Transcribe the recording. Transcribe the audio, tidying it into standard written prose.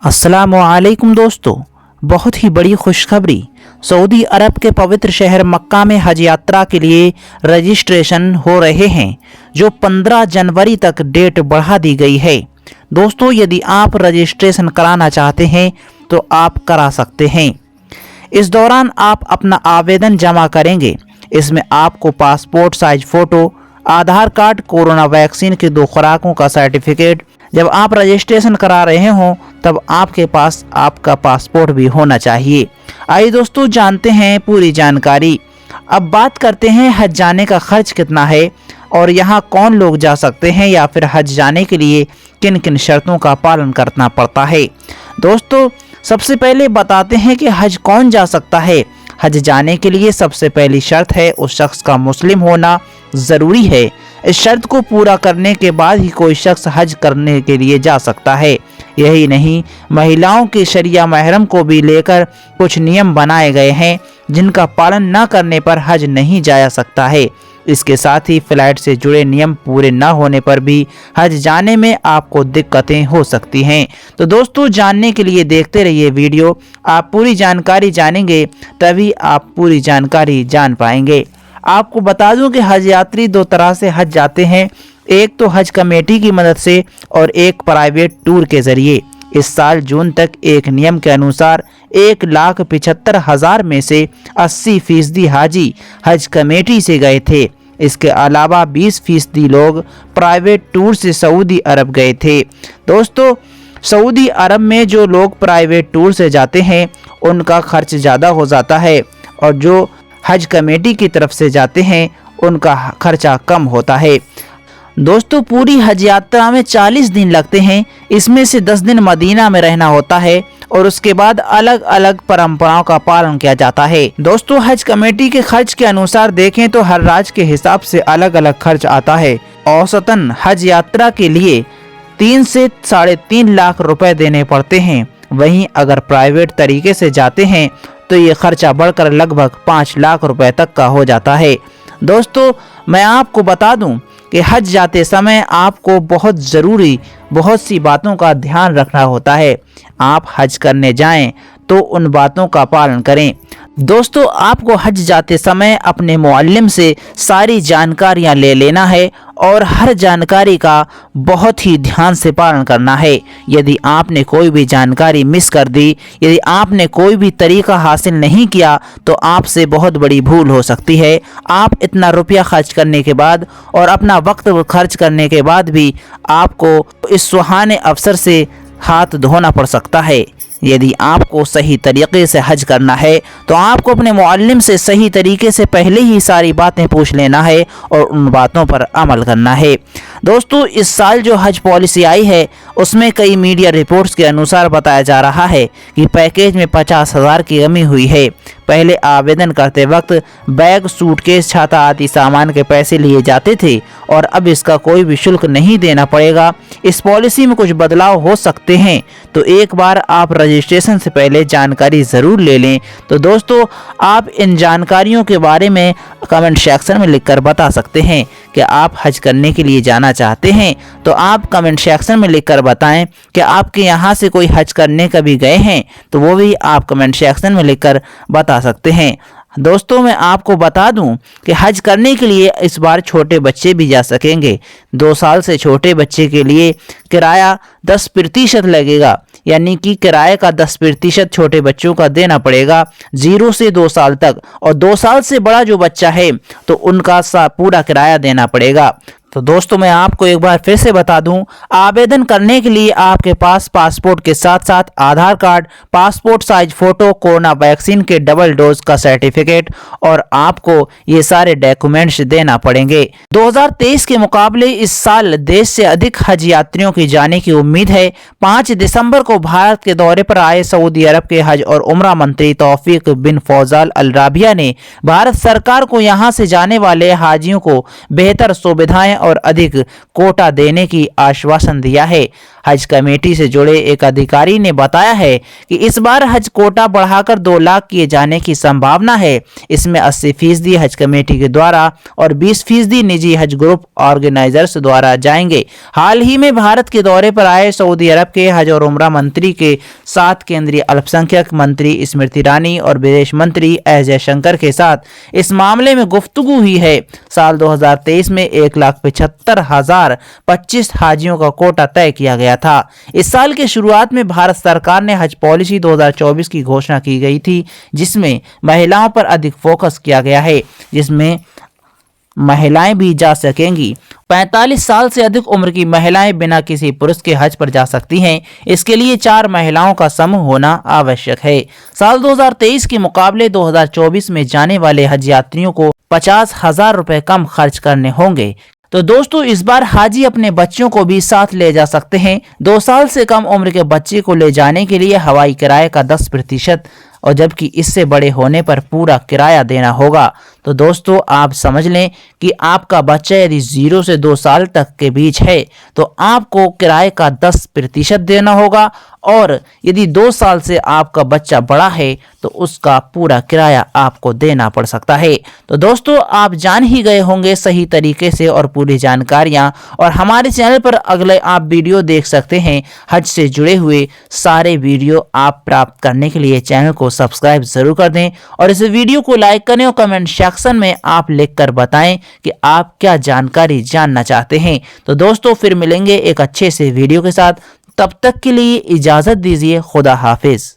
अस्सलामुअलैकुम दोस्तों, बहुत ही बड़ी खुशखबरी। सऊदी अरब के पवित्र शहर मक्का में हज यात्रा के लिए रजिस्ट्रेशन हो रहे हैं, जो 15 जनवरी तक डेट बढ़ा दी गई है। दोस्तों, यदि आप रजिस्ट्रेशन कराना चाहते हैं तो आप करा सकते हैं। इस दौरान आप अपना आवेदन जमा करेंगे। इसमें आपको पासपोर्ट साइज फ़ोटो, आधार कार्ड, कोरोना वैक्सीन की 2 खुराकों का सर्टिफिकेट, जब आप रजिस्ट्रेशन करा रहे हों तब आपके पास आपका पासपोर्ट भी होना चाहिए। आइए दोस्तों, जानते हैं पूरी जानकारी। अब बात करते हैं हज जाने का खर्च कितना है और यहाँ कौन लोग जा सकते हैं या फिर हज जाने के लिए किन किन शर्तों का पालन करना पड़ता है। दोस्तों, सबसे पहले बताते हैं कि हज कौन जा सकता है। हज जाने के लिए सबसे पहली शर्त है उस शख्स का मुस्लिम होना ज़रूरी है। इस शर्त को पूरा करने के बाद ही कोई शख्स हज करने के लिए जा सकता है। यही नहीं, महिलाओं के शरिया महरम को भी लेकर कुछ नियम बनाए गए हैं जिनका पालन न करने पर हज नहीं जाया सकता है। इसके साथ ही फ्लाइट से जुड़े नियम पूरे न होने पर भी हज जाने में आपको दिक्कतें हो सकती हैं। तो दोस्तों, जानने के लिए देखते रहिए वीडियो। आप पूरी जानकारी जानेंगे तभी आप पूरी जानकारी जान पाएंगे। आपको बता दूं कि हज यात्री 2 तरह से हज जाते हैं, एक तो हज कमेटी की मदद से और एक प्राइवेट टूर के जरिए। इस साल जून तक एक नियम के अनुसार 1,75,000 में से 80% हाजी हज कमेटी से गए थे। इसके अलावा 20% लोग प्राइवेट टूर से सऊदी अरब गए थे। दोस्तों, सऊदी अरब में जो लोग प्राइवेट टूर से जाते हैं उनका खर्च ज़्यादा हो जाता है और जो हज कमेटी की तरफ से जाते हैं उनका खर्चा कम होता है। दोस्तों, पूरी हज यात्रा में 40 दिन लगते हैं। इसमें से 10 दिन मदीना में रहना होता है और उसके बाद अलग अलग परंपराओं का पालन किया जाता है। दोस्तों, हज कमेटी के खर्च के अनुसार देखें तो हर राज्य के हिसाब से अलग अलग खर्च आता है। औसतन हज यात्रा के लिए 3 से 3.5 लाख रुपए देने पड़ते हैं। वहीं अगर प्राइवेट तरीके से जाते हैं तो ये खर्चा बढ़कर लगभग 5 लाख रुपए तक का हो जाता है। दोस्तों, मैं आपको बता दूं कि हज जाते समय आपको बहुत सी बातों का ध्यान रखना होता है। आप हज करने जाएं तो उन बातों का पालन करें। दोस्तों, आपको हज जाते समय अपने मुअल्लिम से सारी जानकारियां ले लेना है और हर जानकारी का बहुत ही ध्यान से पालन करना है। यदि आपने कोई भी जानकारी मिस कर दी, यदि आपने कोई भी तरीका हासिल नहीं किया तो आपसे बहुत बड़ी भूल हो सकती है। आप इतना रुपया खर्च करने के बाद और अपना वक्त खर्च करने के बाद भी आपको इस सुहाने अवसर से हाथ धोना पड़ सकता है। यदि आपको सही तरीके से हज करना है तो आपको अपने मुअल्लिम से सही तरीके से पहले ही सारी बातें पूछ लेना है और उन बातों पर अमल करना है। दोस्तों, इस साल जो हज पॉलिसी आई है उसमें कई मीडिया रिपोर्ट्स के अनुसार बताया जा रहा है कि पैकेज में 50,000 की कमी हुई है। पहले आवेदन करते वक्त बैग, सूटकेस, छाता आदि सामान के पैसे लिए जाते थे और अब इसका कोई भी शुल्क नहीं देना पड़ेगा। इस पॉलिसी में कुछ बदलाव हो सकते हैं, तो एक बार आप रजिस्ट्रेशन से पहले जानकारी ज़रूर ले लें। तो दोस्तों, आप इन जानकारियों के बारे में कमेंट सेक्शन में लिखकर बता सकते हैं कि आप हज करने के लिए जाना चाहते हैं। तो आप कमेंट सेक्शन में लिखकर बताएं कि आपके यहाँ से कोई हज करने कभी गए हैं, तो वो भी आप कमेंट सेक्शन में लिखकर बता सकते हैं। दोस्तों, मैं आपको बता दूं कि हज करने के लिए इस बार छोटे बच्चे भी जा सकेंगे। 2 साल से छोटे बच्चे के लिए किराया 10% लगेगा, यानी कि किराए का 10% छोटे बच्चों का देना पड़ेगा 0 से 2 साल तक। और 2 साल से बड़ा जो बच्चा है तो उनका पूरा किराया देना पड़ेगा। तो दोस्तों, मैं आपको एक बार फिर से बता दूं, आवेदन करने के लिए आपके पास पासपोर्ट के साथ साथ Aadhaar card, passport size photo, corona vaccine के डबल डोज का सर्टिफिकेट और आपको ये सारे डॉक्यूमेंट्स देना पड़ेंगे। 2023 के मुकाबले इस साल देश से अधिक हज यात्रियों की जाने की उम्मीद है। 5 दिसंबर को भारत के दौरे पर आए सऊदी अरब के हज और उम्रा मंत्री तौफीक बिन फौजाल अल राबिया ने भारत सरकार को यहाँ से जाने वाले हाजियों को बेहतर सुविधाएं और अधिक कोटा देने की आश्वासन दिया है। हज कमेटी से जुड़े एक अधिकारी ने बताया है कि इस बार हज कोटा बढ़ाकर 2 लाख किए जाने की संभावना है। इसमें 80% हज कमेटी के द्वारा और 20% निजी हज ग्रुप ऑर्गेनाइजर्स द्वारा जाएंगे। हाल ही में भारत के दौरे पर आए सऊदी अरब के हज और उम्रा मंत्री के साथ केंद्रीय अल्पसंख्यक मंत्री स्मृति ईरानी और विदेश मंत्री एस जयशंकर के साथ इस मामले में गुफ्तगू हुई है। साल 2023 में 1,75,025 हाजियों का कोटा तय किया गया था। इस साल के शुरुआत में भारत सरकार ने हज पॉलिसी 2024 की घोषणा की गई थी, जिसमें महिलाओं पर अधिक फोकस किया गया है, जिसमें महिलाएं भी जा सकेंगी। 45 साल से अधिक उम्र की महिलाएं बिना किसी पुरुष के हज पर जा सकती हैं। इसके लिए 4 महिलाओं का समूह होना आवश्यक है। साल 2023 के मुकाबले 2024 में जाने वाले हज यात्रियों को 50,000 रुपए कम खर्च करने होंगे। तो दोस्तों, इस बार हाजी अपने बच्चों को भी साथ ले जा सकते हैं। 2 साल से कम उम्र के बच्चे को ले जाने के लिए हवाई किराए का 10% और जबकि इससे बड़े होने पर पूरा किराया देना होगा। तो दोस्तों, आप समझ लें कि आपका बच्चा यदि 0 से 2 साल तक के बीच है तो आपको किराए का 10% देना होगा, और यदि 2 साल से आपका बच्चा बड़ा है तो उसका पूरा किराया आपको देना पड़ सकता है। तो दोस्तों, आप जान ही गए होंगे सही तरीके से और पूरी जानकारियां, और हमारे चैनल पर अगले आप वीडियो देख सकते हैं। हज से जुड़े हुए सारे वीडियो आप प्राप्त करने के लिए चैनल को सब्सक्राइब जरूर कर दें, और इस वीडियो को लाइक करें और कमेंट सेक्शन में आप लिखकर बताएं कि आप क्या जानकारी जानना चाहते हैं। तो दोस्तों, फिर मिलेंगे एक अच्छे से वीडियो के साथ। तब तक के लिए इजाजत दीजिए। खुदा हाफिज।